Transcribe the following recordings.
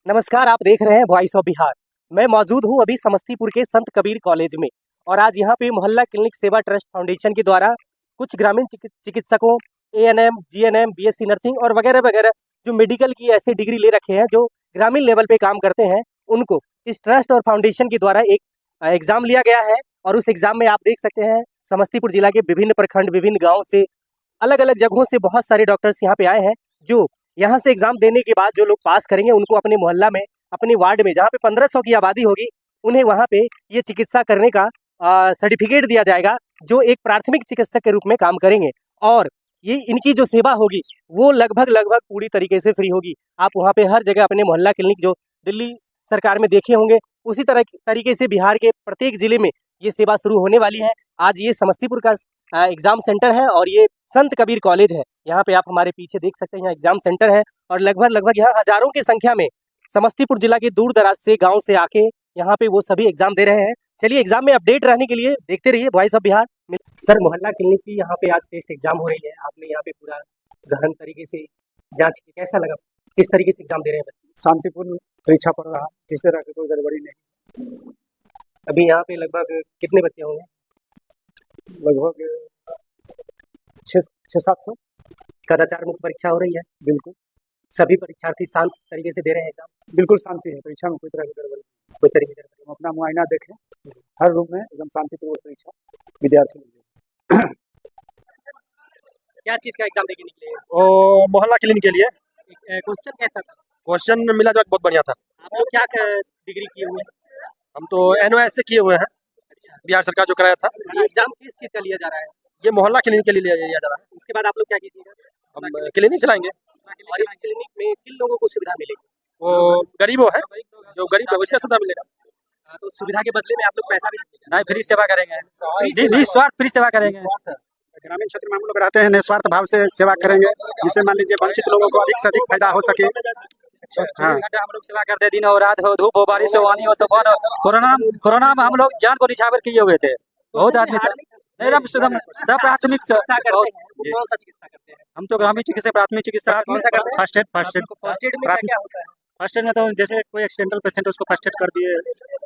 नमस्कार, आप देख रहे हैं वॉइस ऑफ बिहार। मैं मौजूद हूं अभी समस्तीपुर के संत कबीर कॉलेज में और आज यहां पे मोहल्ला क्लिनिक सेवा ट्रस्ट फाउंडेशन के द्वारा कुछ ग्रामीण चिकित्सकों एएनएम, जीएनएम, बीएससी नर्सिंग और वगैरह वगैरह जो मेडिकल की ऐसे डिग्री ले रखे हैं जो ग्रामीण लेवल पे काम करते हैं, उनको इस ट्रस्ट और फाउंडेशन के द्वारा एक एग्जाम लिया गया है। और उस एग्जाम में आप देख सकते हैं समस्तीपुर जिला के विभिन्न प्रखंड, विभिन्न गाँव से, अलग अलग जगहों से बहुत सारे डॉक्टर्स यहाँ पे आए हैं। जो यहाँ से एग्जाम देने के बाद जो लोग पास करेंगे उनको अपने मोहल्ला में, अपने वार्ड में, जहाँ पे 1500 की आबादी होगी, उन्हें वहाँ पे ये चिकित्सा करने का सर्टिफिकेट दिया जाएगा, जो एक प्राथमिक चिकित्सक के रूप में काम करेंगे। और ये इनकी जो सेवा होगी वो लगभग पूरी तरीके से फ्री होगी। आप वहाँ पे हर जगह अपने मोहल्ला क्लिनिक जो दिल्ली सरकार में देखे होंगे, उसी तरीके से बिहार के प्रत्येक जिले में ये सेवा शुरू होने वाली है। आज ये समस्तीपुर का एग्जाम सेंटर है और ये संत कबीर कॉलेज है। यहाँ पे आप हमारे पीछे देख सकते हैं, यहाँ एग्जाम सेंटर है और लगभग यहाँ हजारों की संख्या में समस्तीपुर जिला के दूर दराज से, गांव से आके यहाँ पे वो सभी एग्जाम दे रहे हैं। चलिए, एग्जाम में अपडेट रहने के लिए देखते रहिए वॉइस ऑफ बिहार। सर, मोहल्ला क्लिनिक की यहाँ पे आज टेस्ट एग्जाम हो रही है, आपने यहाँ पे पूरा गहन तरीके से जाँच की, कैसा लगा? किस तरीके से एग्जाम दे रहे हैं? शांतिपूर्ण परीक्षा पढ़ रहा, किस तरह की कोई गड़बड़ी नहीं। अभी यहाँ पे लगभग कितने बच्चे होंगे? लगभग 600-700 कदाचार मुक्त परीक्षा हो रही है। बिल्कुल, सभी परीक्षार्थी शांत तरीके से दे रहे हैं एग्जाम? बिल्कुल शांति है, परीक्षा में कोई तरह की गड़बड़ी नहीं। कोई तरीके से हम अपना मुआयना देखें, हर रूम में एकदम शांतिपूर्ण परीक्षा विद्यार्थी मिले। क्या चीज़ का एग्जाम देके निकले? मोहल्ला क्लिनिक के लिए। क्वेश्चन कैसा था? क्वेश्चन मिला जो बहुत बढ़िया था। आप लोग क्या डिग्री किए हुए हैं? हम तो NOS से किए हुए हैं, बिहार सरकार जो कराया था। एग्जाम किस चीज़ का लिया जा रहा है? ये मोहल्ला क्लिनिक के लिए लिया जा रहा है। उसके बाद आप लोग क्या कीजिएगा? हम क्लिनिक चलाएंगे। और इस क्लिनिक में किन लोगों को सुविधा मिलेगी? वो गरीबों है, जो गरीब है उसे सुविधा मिलेगा। तो सुविधा के बदले में आप लोग पैसा भी नहीं, फ्री सेवा करेंगे, निस्वार्थ फ्री सेवा करेंगे। ग्रामीण क्षेत्र में हम लोग रहते हैं, निस्वार्थ भाव से सेवा करेंगे, जिससे मान लीजिए वंचित लोगों को अधिक से अधिक फायदा हो सके। हाँ, हम लोग सेवा करते, दिन हो रात हो, धूप हो, बारिश हो, वानी हो, तूफान हो। कोरोना में हम लोग जान को निछावर किए हुए थे, बहुत आदमी था। सब प्राथमिक हम तो ग्रामीण चिकित्सा, प्राथमिक चिकित्सा, फर्स्ट एड में तो जैसे कोई एक्सीडेंटल पेशेंट है उसको फर्स्ट एड कर दिए,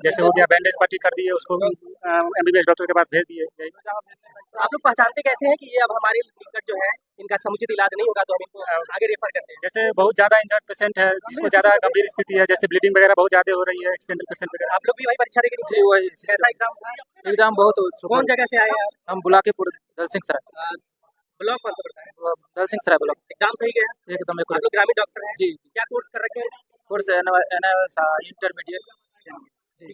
जैसे हो गया बैंडेज पट्टी कर दिए, उसको MBBS डॉक्टर के पास भेज दिए। आप लोग पहचानते कैसे हैं कि ये अब हमारे निकट जो है इनका समुचित इलाज नहीं होगा तो हम इनको आगे रेफर करते हैं? जैसे बहुत ज्यादा इंजर्ड पेशेंट है, जिसको ज्यादा गंभीर स्थिति है, जैसे ब्लीडिंग वगैरह बहुत ज्यादा हो रही है, एक्सीडेंटल पेशेंट वगैरह। आप लोग भी वही परीक्षा देके निकले? वही। कैसा एग्जाम था? एग्जाम बहुत। कौन जगह से आए हैं आप? हम बुलाकेपुर, दलसिंह सराय ब्लॉक कौन सा पड़ता है? दलसिंह सराय ब्लॉक। एग्जाम सही गया? एकदम। आप लोग ग्रामीण डॉक्टर हैं? जी। क्या कोर्स कर रखे हैं? Course NIOS intermediate.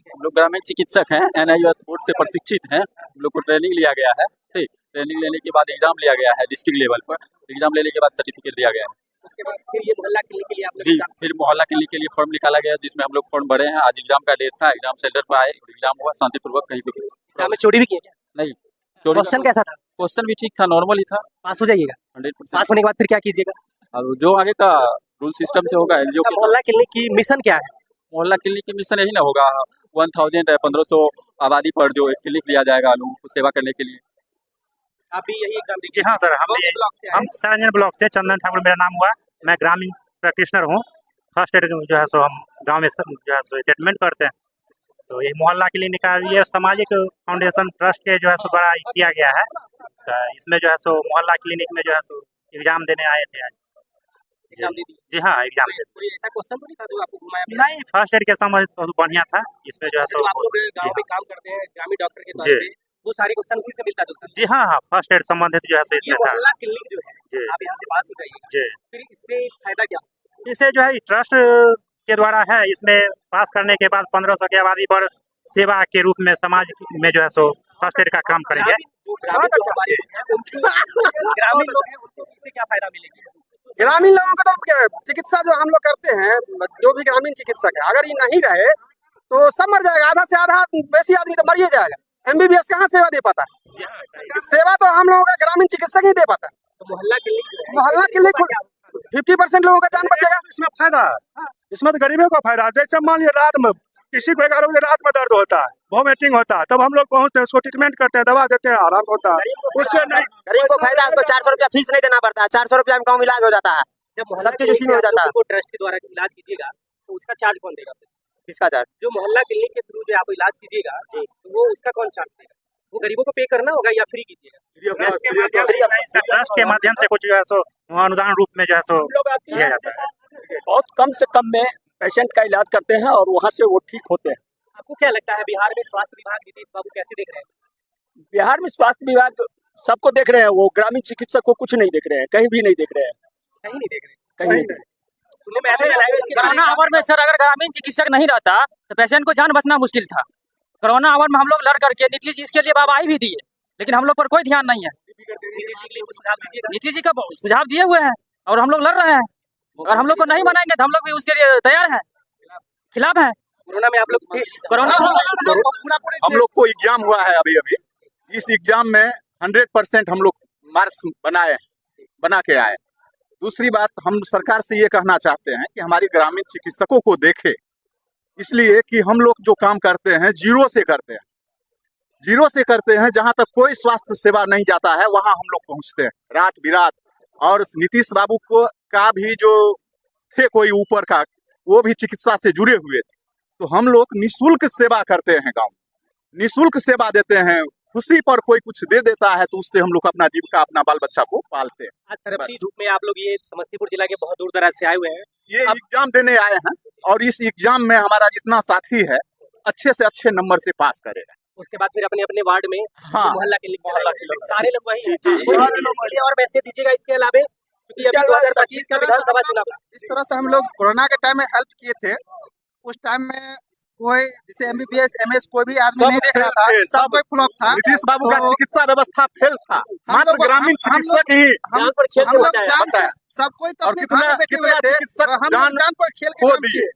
हम लोग ग्रामीण चिकित्सक हैं, NIOS बोर्ड से प्रशिक्षित हैं। हम लोग को ट्रेनिंग लिया गया है। ठीक, ट्रेनिंग लेने के बाद एग्जाम लिया गया है डिस्ट्रिक्ट लेवल पर। एग्जाम लेने के बाद सर्टिफिकेट दिया गया है। उसके बाद फिर ये मोहल्ला क्लिनिक के लिए आप जी, फिर मोहल्ला क्लिनिक के लिए फॉर्म निकाला गया, जिसमें हम लोग फॉर्म भरे हैं। आज एग्जाम का डेट था, एग्जाम सेंटर पर आए, एग्जाम हुआ शांतिपूर्वक। कहीं पे एग्जाम में चोरी भी किए क्या? नहीं। क्वेश्चन कैसा था? क्वेश्चन भी ठीक था, नॉर्मल ही था। पास हो जाइएगा। 100%। पास होने के बाद फिर क्या कीजिएगा? अब जो आगे का रूल सिस्टम से होगा। NGO के मोहल्ला क्लिनिक की मिशन क्या है? मोहल्ला क्लिनिक की मिशन यही ना होगा, 1500 आबादी पर जो एक क्लिनिक लिया जाएगा लोगों को सेवा करने के लिए। आप भी यही एग्जाम जी हाँ सर, हम सरंजन ब्लॉक से, चंदन ठाकुर मेरा नाम हुआ। मैं ग्रामीण प्रैक्टिशनर हूँ। फर्स्ट एड जो है सो हम गांव में जो है सो ट्रीटमेंट करते हैं। तो ये मोहल्ला क्लिनिक का ये सामाजिक फाउंडेशन ट्रस्ट के जो है सो द्वारा किया गया है। तो इसमें जो है सो मोहल्ला क्लिनिक में जो है सो एग्जाम देने आए थे आज। जी हाँ, एग्जाम दे। कोई ऐसा क्वेश्चन तो नहीं था जो आपको घुमाया? नहीं, फर्स्ट एड के संबंधित बहुत बढ़िया था। इसमें जो है सो आप लोग गाँव में काम करते हैं ग्रामीण डॉक्टर के तौर पे, वो सारी क्वेश्चन उसी से मिलता जुलता है? जी हाँ, फर्स्ट एड संबंधित जो है सो इसमें था। मोहल्ला क्लिनिक जो है, आप यहाँ से बात हो जाइएगा, जी। फिर इससे फायदा क्या? इसे जो है ट्रस्ट के द्वारा है, इसमें पास करने के बाद 1500 की आबादी पर सेवा के रूप में समाज में जो है सो फर्स्ट एड का काम करेंगे। ग्रामीण लोग हैं उनको इससे क्या फायदा मिलेगी? ग्रामीण लोगों को तो चिकित्सा जो हम लोग करते हैं, जो भी ग्रामीण चिकित्सक है, अगर ये नहीं रहे तो सब मर जाएगा। आधा से आधा वैसी आदमी तो मर ही जाएगा। MBBS कहाँ सेवा दे पाता है? सेवा तो हम लोगों का ग्रामीण चिकित्सक ही दे पाता है। तो मोहल्ला क्लिनिक 50% लोगों का जान बचेगा। इसमें फायदा है, इसमें तो गरीबों का फायदा। जैसे मान लीजिए रात में किसी को 11 बजे रात में दर्द होता है, वॉमिटिंग होता है, तब हम लोग पहुंचते हैं, उसको ट्रीटमेंट करते हैं, दवा देते हैं, आराम होता है। उससे नहीं, गरीब को फायदा है, उसको 400 रुपया फीस नहीं देना पड़ता है। 400 रुपया में गाँव इलाज हो जाता है, सब चीज उसी में हो जाता है। ट्रस्ट के द्वारा इलाज कीजिएगा तो उसका चार्ज कौन देगा? किसका चार्ज? जो मोहल्ला क्लिनिक के थ्रू जो आप इलाज कीजिएगा तो वो उसका कौन चार्ज देगा? वो गरीबों को पे करना होगा या फ्री कीजिएगा? ट्रस्ट के माध्यम से कुछ जो है सो अनुदान रूप में जो है सो दिया जाता है। बहुत कम से कम में पेशेंट का इलाज करते हैं और वहाँ से वो ठीक होते हैं। आपको क्या लगता है बिहार में स्वास्थ्य विभाग नीतीश बाबू कैसे देख रहे हैं? बिहार में स्वास्थ्य विभाग सबको देख रहे हैं, वो ग्रामीण चिकित्सक को कुछ नहीं देख रहे हैं, कहीं भी नहीं देख रहे हैं, कहीं नहीं देख रहे? कहीं नहीं देख रहे। सुनने में ऐसा लग रहा है इसके कोरोना आवर में सर अगर ग्रामीण चिकित्सक नहीं रहता तो पेशेंट को जान बचना मुश्किल था। कोरोना आवर में हम लोग लड़ करके नीतीश जी इसके लिए दवाई भी दिए, लेकिन हम लोग पर कोई ध्यान नहीं है। नीतीश जी का सुझाव दिए हुए हैं और हम लोग लड़ रहे हैं, और हम लोग को नहीं मनाएंगे तो हम लोग भी उसके लिए तैयार हैं, खिलाफ हैं। कोरोना में आप लोग थे? कोरोना हम लोग को एग्जाम हुआ है अभी इस एग्जाम में 100% हम लोग मार्क्स बना के आए। दूसरी बात, हम सरकार से ये कहना चाहते हैं कि हमारी ग्रामीण चिकित्सकों को देखे, इसलिए कि हम लोग जो काम करते हैं जीरो से करते हैं। जहां तक कोई स्वास्थ्य सेवा नहीं जाता है वहां हम लोग पहुंचते हैं रात बिरात। और नीतीश बाबू का भी जो थे कोई ऊपर का, वो भी चिकित्सा से जुड़े हुए थे, तो हम लोग निःशुल्क सेवा करते हैं, गाँव निःशुल्क सेवा देते हैं। खुशी पर कोई कुछ दे देता है तो उससे हम लोग अपना जीविका, अपना बाल बच्चा को पालते हैं। आज तड़पती धूप में आप लोग ये समस्तीपुर जिला के बहुत दूर दराज से आए हुए हैं, ये एग्जाम देने आए हैं और इस एग्जाम में हमारा जितना साथी है अच्छे से अच्छे नंबर से पास करेगा। उसके बाद फिर अपने अपने वार्ड में हाँ, मोहल्ला क्लिनिक क्लिनिक सारे लोग वही जी। और मैसेज दीजिएगा इसके अलावा, क्योंकि अभी 2025 का विधानसभा चुनाव। इस तरह से हम लोग कोरोना के टाइम में हेल्प किए थे। उस टाइम में कोई जैसे MBBS MS कोई भी आदमी नहीं देख रहा था, सब कोई फ्लॉप था। नीतीश बाबू का तो चिकित्सा व्यवस्था फेल था, मात्र ग्रामीण चिकित्सक ही हम लोग जान सब कोई तो अपने घर में बैठे हुए थे, चिकित्सक हम लोग जान पर खेल के खो काम दिए। किए।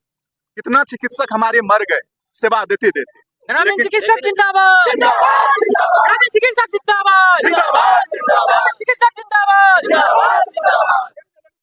कितना चिकित्सक हमारे मर गए सेवा देते देते। ग्रामीण चिकित्सक जिंदाबाद।